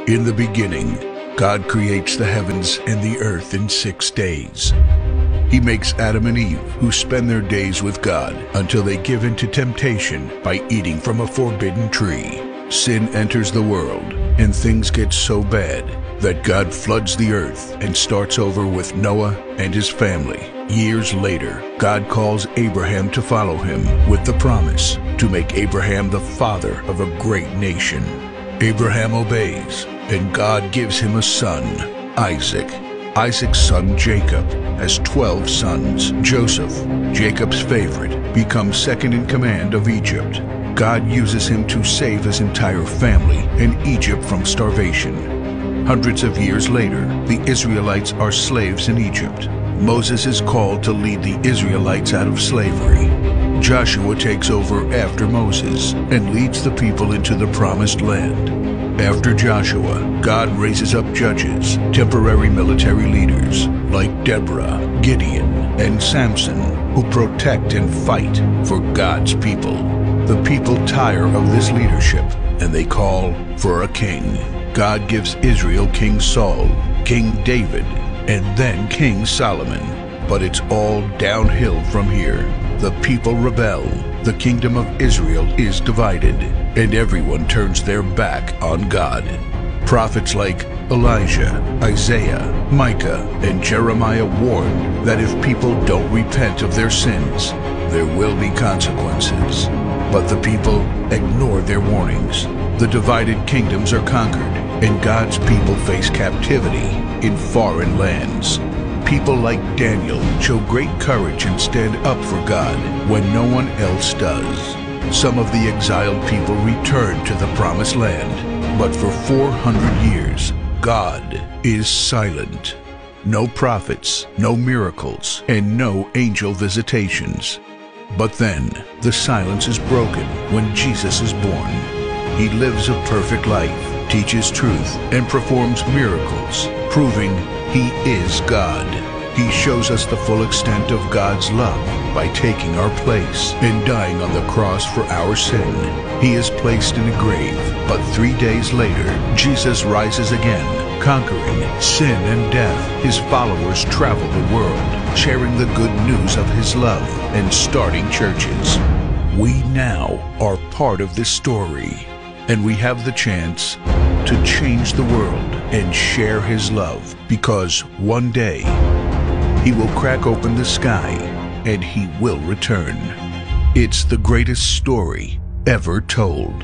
In the beginning, God creates the heavens and the earth in 6 days. He makes Adam and Eve, who spend their days with God until they give in to temptation by eating from a forbidden tree. Sin enters the world, and things get so bad that God floods the earth and starts over with Noah and his family. Years later, God calls Abraham to follow him with the promise to make Abraham the father of a great nation. Abraham obeys, and God gives him a son, Isaac. Isaac's son Jacob has 12 sons. Joseph, Jacob's favorite, becomes second in command of Egypt. God uses him to save his entire family and Egypt from starvation. Hundreds of years later, the Israelites are slaves in Egypt. Moses is called to lead the Israelites out of slavery. Joshua takes over after Moses and leads the people into the promised land. After Joshua, God raises up judges, temporary military leaders like Deborah, Gideon, and Samson, who protect and fight for God's people. The people tire of this leadership, and they call for a king. God gives Israel King Saul, King David, and then King Solomon. But it's all downhill from here. The people rebel, the kingdom of Israel is divided, and everyone turns their back on God. Prophets like Elijah, Isaiah, Micah, and Jeremiah warned that if people don't repent of their sins, there will be consequences. But the people ignore their warnings. The divided kingdoms are conquered, and God's people face captivity in foreign lands. People like Daniel show great courage and stand up for God when no one else does. Some of the exiled people return to the promised land, but for 400 years, God is silent. No prophets, no miracles, and no angel visitations. But then, the silence is broken when Jesus is born. He lives a perfect life, teaches truth, and performs miracles, proving He is God. He shows us the full extent of God's love by taking our place and dying on the cross for our sin. He is placed in a grave, but 3 days later, Jesus rises again, conquering sin and death. His followers travel the world, sharing the good news of His love and starting churches. We now are part of this story, and we have the chance to change the world and share His love, because one day He will crack open the sky and He will return. It's the greatest story ever told.